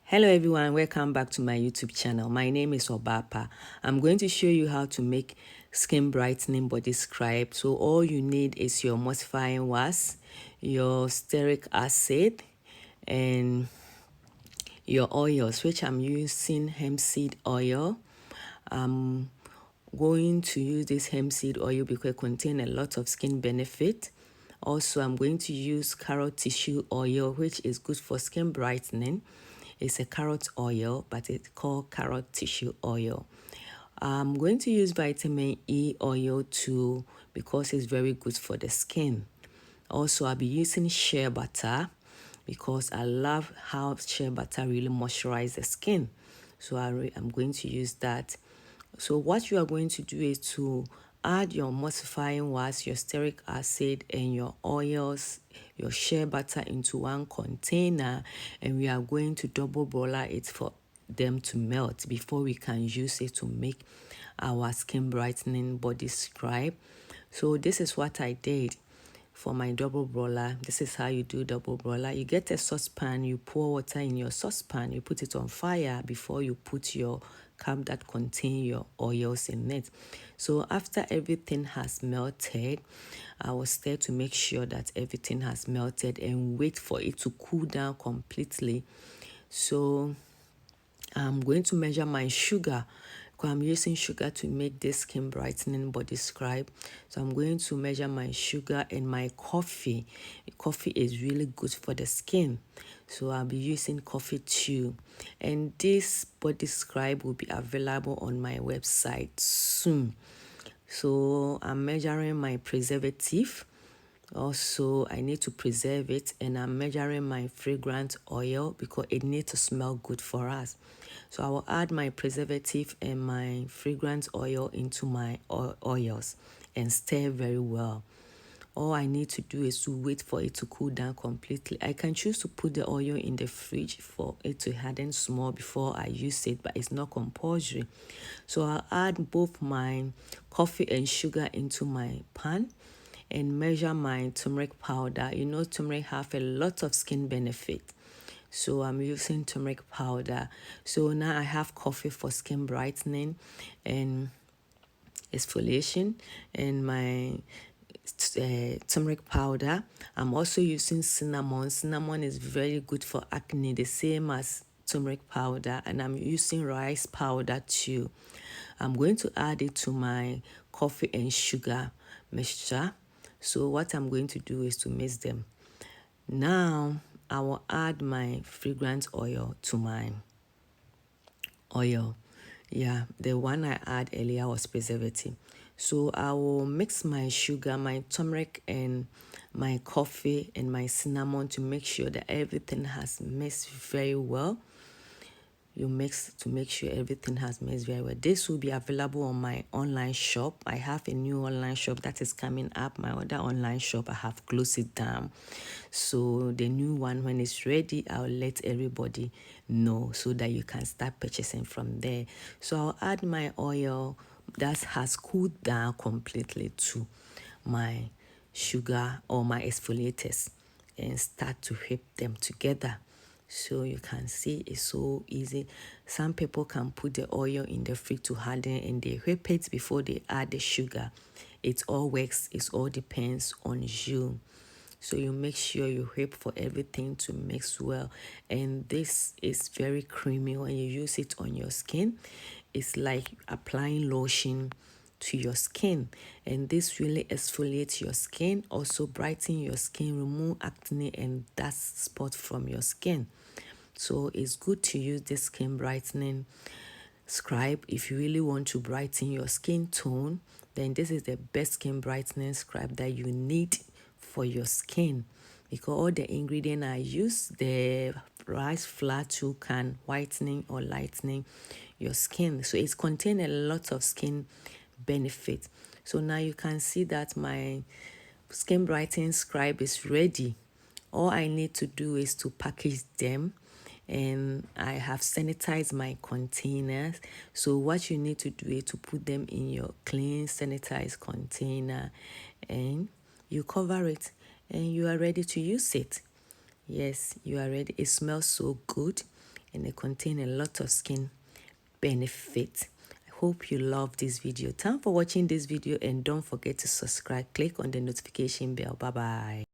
Hello everyone, welcome back to my YouTube channel. My name is Obapa. I'm going to show you how to make skin brightening body scrub. So all you need is your emulsifying wax, your stearic acid, and your oils, which I'm using hemp seed oil. I'm going to use this hemp seed oil because it contains a lot of skin benefit. Also, I'm going to use carrot tissue oil, which is good for skin brightening. It's a carrot oil, but it's called carrot tissue oil. I'm going to use vitamin E oil too because it's very good for the skin. Also, I'll be using shea butter because I love how shea butter really moisturizes the skin. So I'm going to use that. So what you are going to do is to add your emulsifying wax, your stearic acid, and your oils, your shea butter into one container, and we are going to double boiler it for them to melt before we can use it to make our skin brightening body scrub. So this is what I did for my double broiler. This is how you do double broiler. You get a saucepan, you pour water in your saucepan, you put it on fire before you put your cup that contain your oils in it. So after everything has melted, I will stir to make sure that everything has melted and wait for it to cool down completely. So I'm going to measure my sugar because I'm using sugar to make this skin brightening body scrub. So I'm going to measure my sugar and my coffee. Coffee is really good for the skin. So I'll be using coffee too. And this body scrub will be available on my website soon. So I'm measuring my preservative. Also, I need to preserve it, and I'm measuring my fragrance oil because it needs to smell good for us. So I will add my preservative and my fragrance oil into my oils and stir very well. All I need to do is to wait for it to cool down completely. I can choose to put the oil in the fridge for it to harden small before I use it, but it's not compulsory. So I'll add both my coffee and sugar into my pan and measure my turmeric powder. You know, turmeric have a lot of skin benefit. So I'm using turmeric powder. So now I have coffee for skin brightening and exfoliation, and my turmeric powder. I'm also using cinnamon. Cinnamon is very good for acne, the same as turmeric powder, and I'm using rice powder too. I'm going to add it to my coffee and sugar mixture. So what I'm going to do is to mix them. Now I will add my fragrance oil to my oil. Yeah, the one I add earlier was preservative. So I will mix my sugar, my turmeric, and my coffee and my cinnamon to make sure that everything has mixed very well. You mix to make sure everything has mixed very well. This will be available on my online shop. I have a new online shop that is coming up. My other online shop, I have closed it down. So the new one, when it's ready, I'll let everybody know so that you can start purchasing from there. So I'll add my oil that has cooled down completely to my sugar or my exfoliators and start to whip them together. So you can see it's so easy. Some people can put the oil in the fridge to harden and they whip it before they add the sugar. It all works. It all depends on you. So you make sure you whip for everything to mix well. And this is very creamy when you use it on your skin. It's like applying lotion to your skin, and this really exfoliates your skin, also brighten your skin, remove acne and dust spot from your skin. So it's good to use this skin brightening scrub. If you really want to brighten your skin tone, then this is the best skin brightening scrub that you need for your skin, because all the ingredients I use, the rice flour too can whitening or lightening your skin. So it's contain a lot of skin benefit. So now you can see that my skin brightening scrub is ready. All I need to do is to package them, and I have sanitized my containers. So what you need to do is to put them in your clean sanitized container and you cover it and you are ready to use it. Yes, you are ready. It smells so good and it contains a lot of skin benefits. I hope you love this video. Thanks for watching this video, and don't forget to subscribe. Click on the notification bell. Bye bye.